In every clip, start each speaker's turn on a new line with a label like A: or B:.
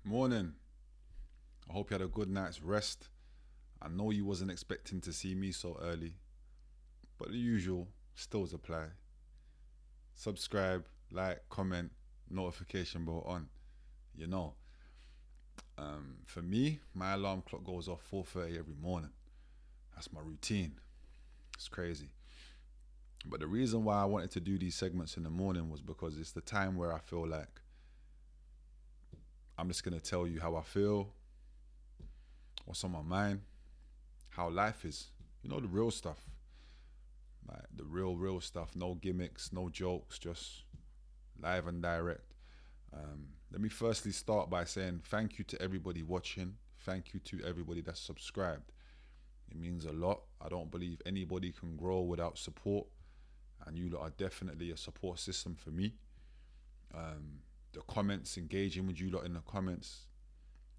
A: Morning. I hope you had a good night's rest. I know you wasn't expecting to see me so early, but the usual stills apply. Subscribe, like, comment, notification bell on. You know, for me, my alarm clock goes off 4:30 every morning. That's my routine. It's crazy. But the reason why I wanted to do these segments in the morning was because it's the time where I feel like I'm just gonna tell you how I feel, what's on my mind, how life is. The real stuff. Like the real stuff. No gimmicks, no jokes, just live and direct. Let me firstly start by saying thank you to everybody watching. Thank you to everybody that's subscribed. It means a lot. I don't believe anybody can grow without support, and you lot are definitely a support system for me. The comments, engaging with you lot in the comments,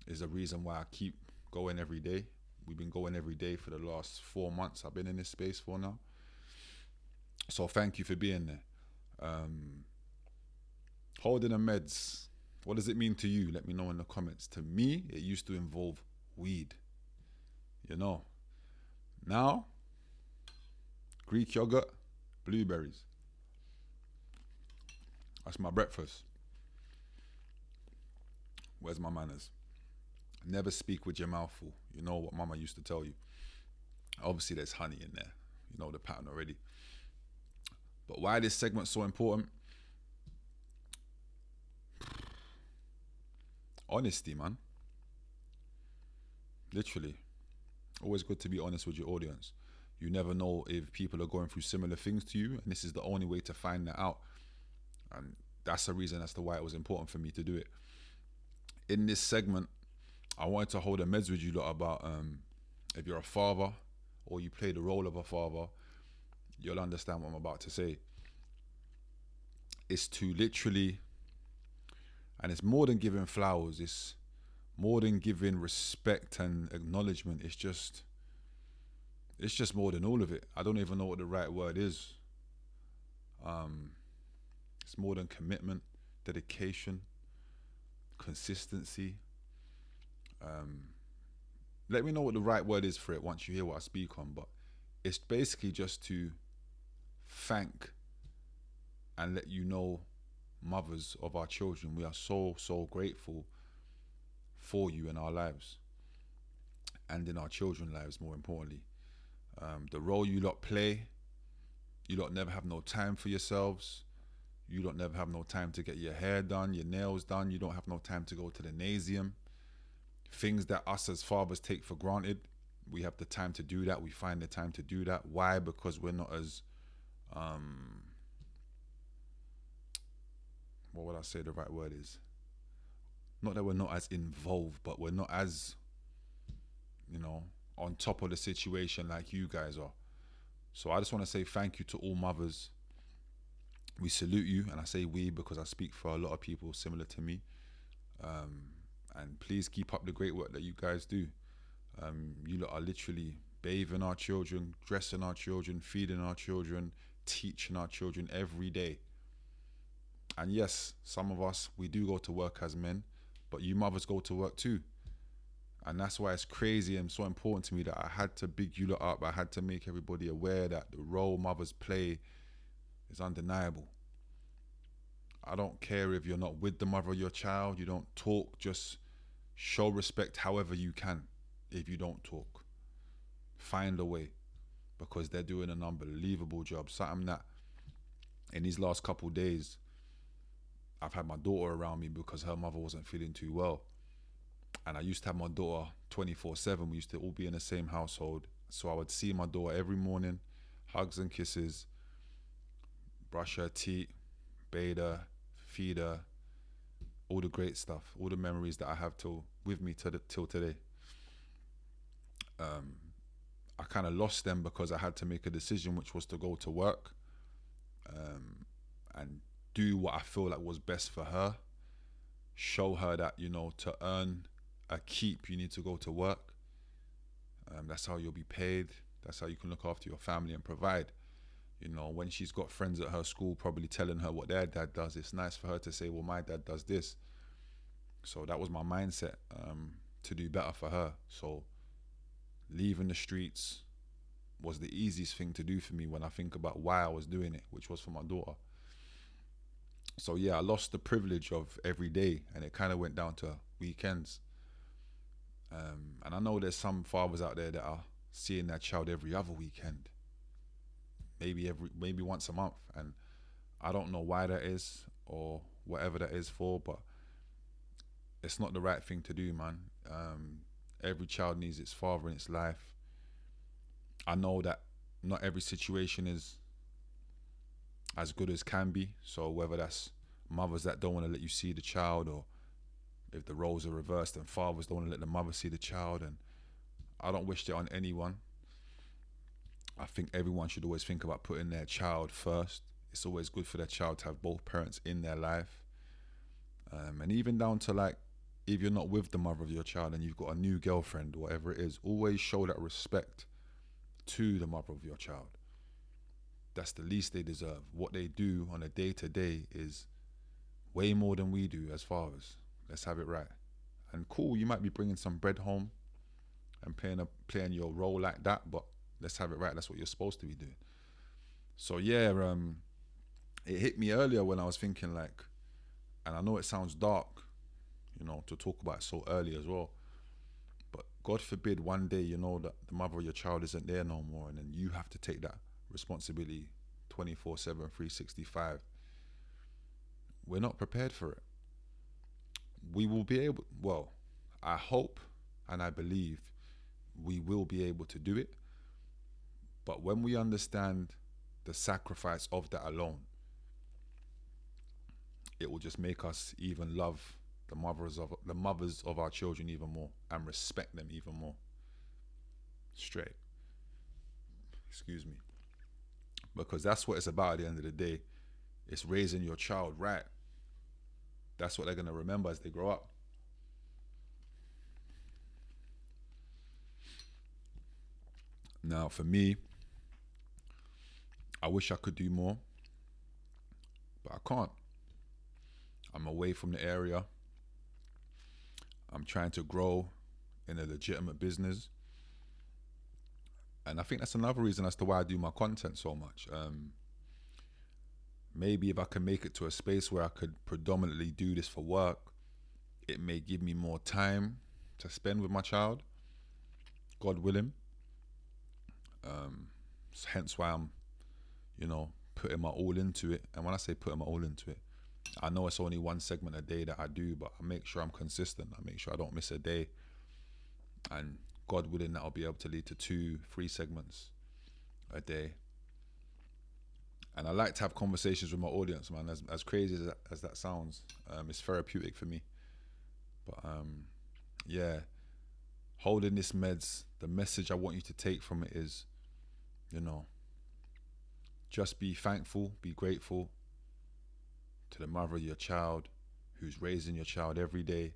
A: is the reason why I keep going every day. We've been going every day for the last 4 months. I've been in this space for now. So thank you for being there. Holding the meds, what does it mean to you? Let me know in the comments. To me, it used to involve weed. Now, Greek yogurt, blueberries. That's my breakfast. Where's my manners? Never speak with your mouth full. You know what mama used to tell you. Obviously, there's honey in there. You know the pattern already. But why this segment's so important? Honesty, man. Literally. Always good to be honest with your audience. You never know if people are going through similar things to you, and this is the only way to find that out. And that's the reason as to why it was important for me to do it. In this segment, I wanted to hold a meds with you lot about if you're a father or you play the role of a father, you'll understand what I'm about to say. It's to literally, and it's more than giving flowers, it's more than giving respect and acknowledgement. It's just more than all of it. I don't even know what the right word is. It's more than commitment, dedication, consistency. Let me know what the right word is for it once you hear what I speak on, but it's basically just to thank and let you know, mothers of our children, we are so grateful for you in our lives and in our children's lives, more importantly. The role you lot play, you lot never have no time for yourselves. You lot never have no time to get your hair done, your nails done. You don't have no time to go to the nasium. Things that us as fathers take for granted, we have the time to do that. We find the time to do that. Why? Because we're not as, what would I say the right word is? Not that we're not as involved, but we're not as, on top of the situation like you guys are. So I just want to say thank you to all mothers. We salute you, and I say we because I speak for a lot of people similar to me. And please keep up the great work that you guys do. You lot are literally bathing our children, dressing our children, feeding our children, teaching our children every day. And yes, some of us, we do go to work as men, but you mothers go to work too. And that's why it's crazy and so important to me that I had to big you lot up. I had to make everybody aware that the role mothers play is undeniable. I don't care if you're not with the mother of your child, you don't talk, just show respect however you can. If you don't talk, find a way, because they're doing an unbelievable job. Something that in these last couple of days, I've had my daughter around me because her mother wasn't feeling too well. And I used to have my daughter 24/7. We used to all be in the same household. So I would see my daughter every morning, hugs and kisses, brush her teeth, bathe her, feed her, all the great stuff, all the memories that I have with me till today. I kind of lost them because I had to make a decision, which was to go to work and do what I feel like was best for her. Show her that, to earn a keep, you need to go to work. That's how you'll be paid. That's how you can look after your family and provide. When she's got friends at her school probably telling her what their dad does, it's nice for her to say, well, my dad does this. So that was my mindset, to do better for her. So leaving the streets was the easiest thing to do for me when I think about why I was doing it, which was for my daughter. So yeah, I lost the privilege of every day, and it kind of went down to weekends. And I know there's some fathers out there that are seeing their child every other weekend, maybe once a month, and I don't know why that is or whatever that is for, but it's not the right thing to do, man. Every child needs its father in its life. I know that not every situation is as good as can be. So whether that's mothers that don't want to let you see the child, or if the roles are reversed and fathers don't want to let the mother see the child, and I don't wish that on anyone. I think everyone should always think about putting their child first. It's always good for their child to have both parents in their life. And even down to, like, if you're not with the mother of your child and you've got a new girlfriend or whatever it is, always show that respect to the mother of your child. That's the least they deserve. What they do on a day-to-day is way more than we do as fathers. Let's have it right. And cool, you might be bringing some bread home and playing your role like that, but let's have it right. That's what you're supposed to be doing. So yeah, it hit me earlier when I was thinking, like, and I know it sounds dark, to talk about it so early as well, but God forbid one day, that the mother of your child isn't there no more, and then you have to take that responsibility 24/7, 365. We're not prepared for it. We will be able, well, I hope and I believe we will be able to do it. But when we understand the sacrifice of that alone, it will just make us even love the mothers of our children even more, and respect them even more. Straight. Excuse me. Because that's what it's about at the end of the day. It's raising your child right. That's what they're going to remember as they grow up. Now, for me, I wish I could do more, but I can't. I'm away from the area. I'm trying to grow in a legitimate business. And I think that's another reason as to why I do my content so much. Maybe if I can make it to a space where I could predominantly do this for work, it may give me more time to spend with my child, God willing. Hence why I'm, putting my all into it. And when I say putting my all into it, I know it's only one segment a day that I do, but I make sure I'm consistent. I make sure I don't miss a day. And God willing, that'll be able to lead to 2-3 segments a day. And I like to have conversations with my audience, man. As crazy as that sounds, it's therapeutic for me. But yeah, holding this meds, the message I want you to take from it is, just be thankful, be grateful to the mother of your child, who's raising your child every day,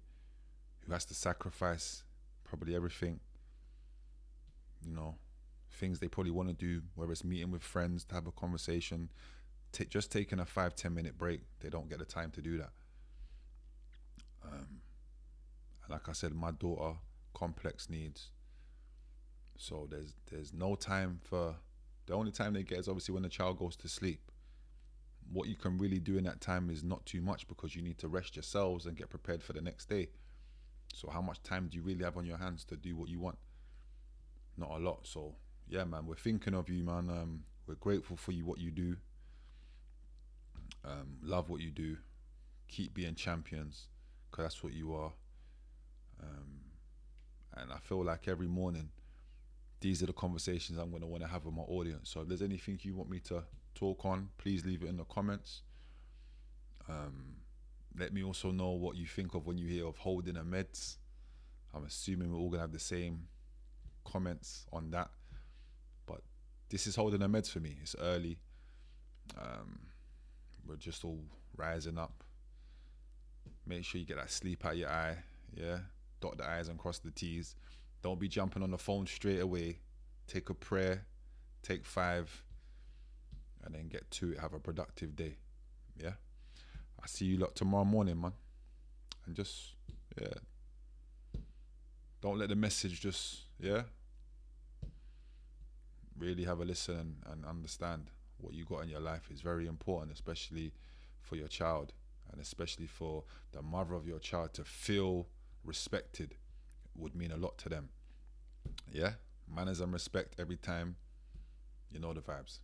A: who has to sacrifice probably everything, things they probably want to do, whether it's meeting with friends to have a conversation, just taking a 5-10 minute break. They don't get the time to do that. And like I said, my daughter, complex needs. So there's no time the only time they get is obviously when the child goes to sleep. What you can really do in that time is not too much, because you need to rest yourselves and get prepared for the next day. So how much time do you really have on your hands to do what you want? Not a lot. So yeah, man, we're thinking of you, man. We're grateful for you, what you do. Love what you do. Keep being champions, because that's what you are. And I feel like every morning, these are the conversations I'm going to want to have with my audience. So if there's anything you want me to talk on, please leave it in the comments. Let me also know what you think of when you hear of holding a meds. I'm assuming we're all going to have the same comments on that. But this is holding a meds for me. It's early. We're just all rising up. Make sure you get that sleep out your eye. Yeah. Dot the I's and cross the T's. Don't be jumping on the phone straight away. Take a prayer. Take 5. And then get to it. Have a productive day. Yeah. I'll see you lot tomorrow morning, man. And just Yeah. Don't let the message just, yeah, really have a listen and understand what you got in your life is very important, especially for your child and especially for the mother of your child to feel respected would mean a lot to them. Yeah? Manners and respect every time, you know the vibes.